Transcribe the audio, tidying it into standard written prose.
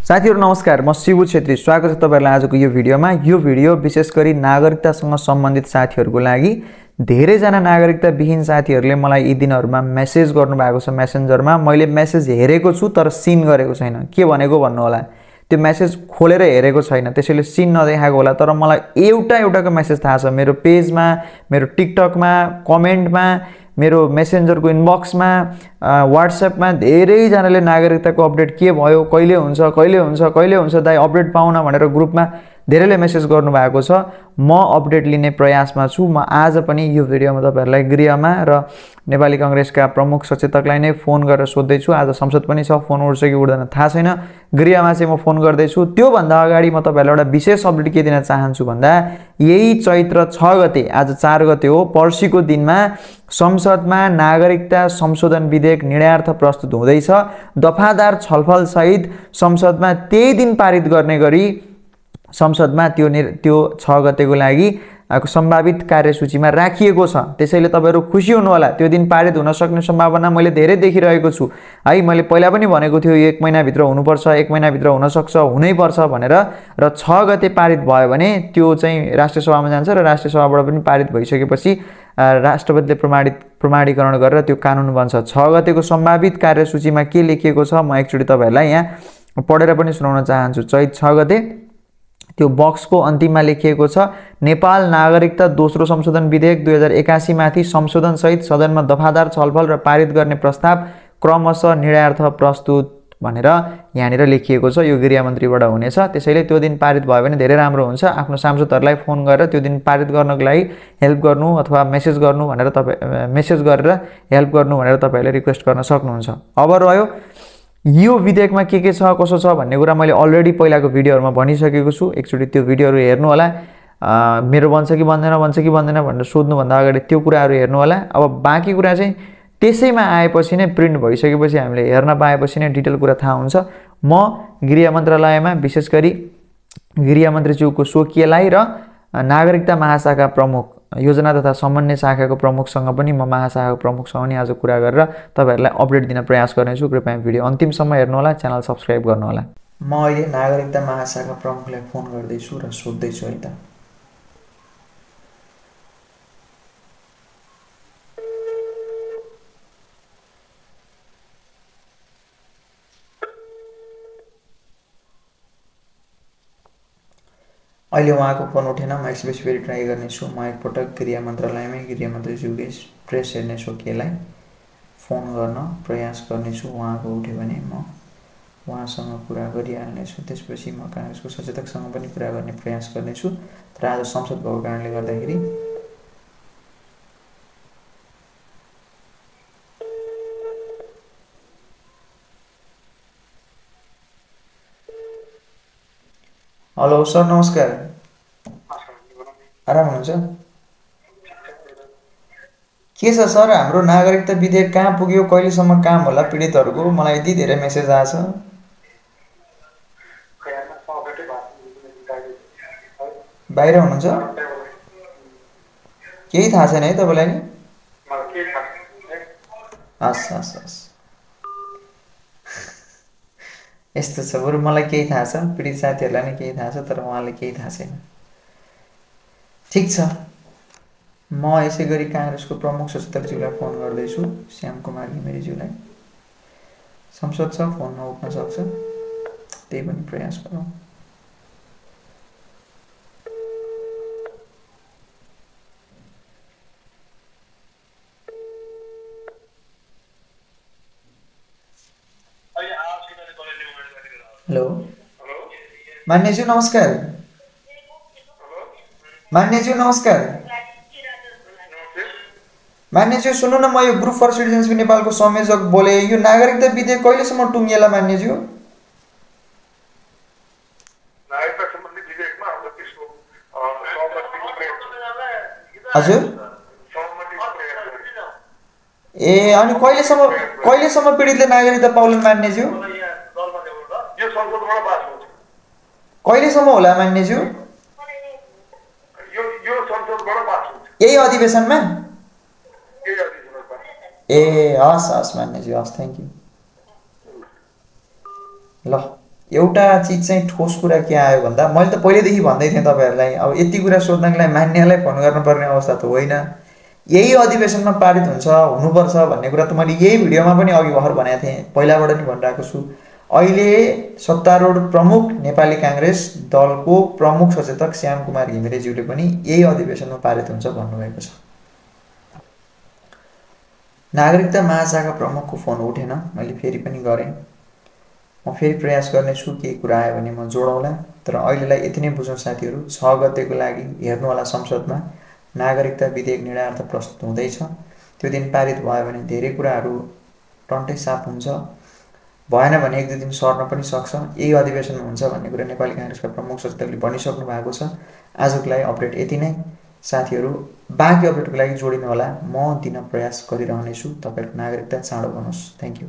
साथीहरु नमस्कार, म शिबु छेत्री। स्वागत छ तपाईहरुलाई आजको यो भिडियोमा। यो भिडियो विशेष गरी नागरिकतासँग सम्बन्धित साथीहरुको लागि। धेरै जना नागरिकता विहीन साथीहरुले मलाई यी दिनहरुमा मेसेज गर्नु भएको छ मेसेन्जरमा। मैले मेसेज हेरेको छु तर सिन गरेको छैन। के भनेको भन्नु होला। त्यो मेसेज खोलेर हेरेको छैन, त्यसैले सिन नदेखाएको होला। तर मलाई एउटाको मेसेज थाहा छ। मेरो पेजमा, मेरो टिकटकमा, कमेन्टमा, मेरो मेसेन्जरको इनबक्समा, व्हाट्सएपमा धेरै जनाले नागरिकताको अपडेट के भयो, कहिले हुन्छ दाइ अपडेट पाउन भनेर ग्रुपमा धेरैले मेसेज गर्नु भएको छ। म अपडेट लिने प्रयासमा छु। म आज पनि यो भिडियोमा तपाईहरुलाई गृहमा र नेपाली कांग्रेसका प्रमुख सचेतकलाई नै फोन गरेर सोध्दै छु। आज संसद पनि छ, फोन उड्छ कि उड्दैन थाहा छैन। गृहमा चाहिँ म फोन गर्दै छु। त्यो भन्दा अगाडि म तपाईहरुलाई एउटा विशेष अपडेट के दिन चाहन्छु भन्दा यही चैत्र 6 गते, आज 4 गते हो, पर्सीको दिनमा संसदमा नागरिकता संशोधन विधेयक निर्णयार्थ प्रस्तुत हुँदैछ। दफादार छलफल सहित संसदमा त्यही दिन पारित गर्ने गरी संसदमा त्यो 6 गतेको लागि सम्भावित कार्यसूचीमा राखिएको छ। त्यसैले तपाईहरु खुशी हुनु होला। त्यो दिन पारित हुन सक्ने सम्भावना मैले धेरै देखिरहेको छु। है, मैले पहिला पनि भनेको थियो 1 महिना भित्र हुनुपर्छ, 1 महिना भित्र हुन सक्छ, हुनै पर्छ भनेर। र 6 गते पारित भयो भने त्यो चाहिँ राष्ट्रिय सभामा जान्छ र राष्ट्रिय सभाबाट पनि पारित भइसकेपछि राष्ट्रपतिले प्रमाणीकरण गरेर त्यो कानुन बन्छ। 6 गतेको सम्भावित कार्यसूचीमा के लेखिएको छ म एकचोटी तपाईहरुलाई यहाँ पढेर पनि सुनाउन चाहन्छु। चैत 6 गते त्यो बक्सको अन्तिममा लेखिएको छ, नेपाल नागरिकता दोस्रो संशोधन विधेयक 2081 माथि संशोधन सहित सदनमा दफादार छलफल र पारित गर्ने प्रस्ताव क्रमशः निर्णयार्थ प्रस्तुत भनेर यहाँनिर लेखिएको छ। यो गृहमन्त्रीबाट हुनेछ। त्यसैले त्यो दिन पारित भयो भने धेरै राम्रो हुन्छ। आफ्नो सांसदहरुलाई फोन गरेर त्यो दिन पारित गर्नको लागि हेल्प गर्नु अथवा मेसेज गर्नु भनेर मेसेज गरेर हेल्प गर्नु भनेर तपाईहरुले रिक्वेस्ट गर्न सक्नुहुन्छ। अब रह्यो यो विधेयकमा के छ कसो छ भन्ने कुरा मैले अलरेडी पहिलाको भिडियोहरुमा भनिसकेको छु। एकचोटी त्यो भिडियोहरु हेर्नु होला। मेरो बन्छ कि बन्दैन भनेर सोध्नु भन्दा अगाडि त्यो कुराहरु हेर्नु होला। अब बाँकी कुरा चाहिँ त्यसैमा आएपछि नै, प्रिन्ट भइसकेपछि हामीले हेर्न पाएपछि नै डिटेल कुरा थाहा हुन्छ। म गृह मन्त्रालयमा विशेष गरी गृहमन्त्रीज्यूको स्वकीयलाई र नागरिकता महाशाखा प्रमुख, योजना तथा समन्वय शाखाको प्रमुखसँग पनि म महाशाखाको प्रमुखसँग नि आज कुरा गरेर तपाईहरुलाई अपडेट दिन प्रयास गर्नेछु। कृपया भिडियो अन्तिमसम्म हेर्नु होला, च्यानल सब्स्क्राइब गर्नु होला। म अहिले नागरिकता महाशाखा प्रमुखलाई फोन गर्दै छु र सोध्दै छु है त। अहिले उहाँको फोन उठेन। म एकछिनपछि फेरि ट्राई गर्नेछु। म एकपटक गृह मन्त्रालयमै गृहमन्त्रीज्यूकै प्रेस हेर्ने स्वकीयलाई फोन गर्न प्रयास गर्नेछु। उहाँको उठ्यो भने म उहाँसँग कुरा गरिहाल्नेछु। त्यसपछि म कांग्रेसको सचेतकसँग पनि कुरा गर्ने प्रयास गर्नेछु। तर आज संसद भएको कारणले गर्दाखेरि हेलो सर, नमस्कार। आराम हुनुहुन्छ? के छ सर, हाम्रो नागरिकता विधेयक कहाँ पुग्यो, कहिलेसम्म काम होला पीडितहरुको? मलाई यति धेरै मेसेज आछ। बाहिर हुनुहुन्छ? केही थाहा छैन है तपाईलाई नि? हस् यस्तो छ। बरु मलाई केही थाहा छ, पीडित साथीहरुलाई नै केही थाहा छ, तर उहाँले केही थाहा छैन। ठीक छ, म यसै गरी कांग्रेसको प्रमुख सचेतकज्यूलाई फोन गर्दैछु, श्याम कुमार घिमिरेज्यूलाई। संसद छ, फोन नउठ्न सक्छ, त्यही पनि प्रयास गरौँ। हेलो मान्यज्यू, नमस्कार। मान्यज्यू नमस्कार। मान्यज्यू सुन्नु न, म यो ग्रुप फर सिटिजनशिप नेपालको संयोजक बोले। यो नागरिकता विधेयक कहिलेसम्म टुङ्गिएला मान्यज्यू? हजुर? ए, अनि कहिलेसम्म पीडितले नागरिकता पाउलान् मान्यज्यू? कहिलेसम्म होला मान्यज्यू? यही अधिवेशनमा? ए हस् मान्यज्यू, हस्, थ्याङ्क यू। ल एउटा चिज चाहिँ ठोस कुरा के आयो भन्दा मैले त पहिल्यैदेखि भन्दै थिएँ तपाईँहरूलाई, अब यति कुरा सोध्नको लागि मान्यलाई फोन गर्नुपर्ने अवस्था त होइन, यही अधिवेशनमा पारित हुन्छ हुनुपर्छ भन्ने कुरा त मैले यही भिडियोमा पनि अघि भर्खर भनेको थिएँ, पहिलाबाट नि भनिरहेको छु। अहिले सत्तारूढ प्रमुख नेपाली काङ्ग्रेस दलको प्रमुख सचेतक श्याम कुमार घिमिरेज्यूले पनि यही अधिवेशनमा पारित हुन्छ भन्नुभएको छ। नागरिकता महाशाखा प्रमुखको फोन उठेन, मैले फेरि पनि गरेँ, म फेरि प्रयास गर्नेछु, केही कुरा आयो भने म जोडौँला। तर अहिलेलाई यति नै बुझौँ साथीहरू, 6 गतेको लागि हेर्नुहोला संसदमा नागरिकता विधेयक निर्णयार्थ प्रस्तुत हुँदैछ। त्यो दिन पारित भयो भने धेरै कुराहरू टन्टै साफ हुन्छ, भएन भने 1-2 दिन सर्न पनि सक्छ। यही अधिवेशनमा हुन्छ भन्ने कुरा नेपाली काङ्ग्रेसका प्रमुख सचेतकले भनिसक्नु भएको छ। आजको लागि अपडेट यति नै साथीहरू, बाँकी अपडेटको लागि जोडिनु होला, म दिन प्रयास गरिरहनेछु। तपाईँहरूको नागरिकता चाँडो बनोस्। Thank you.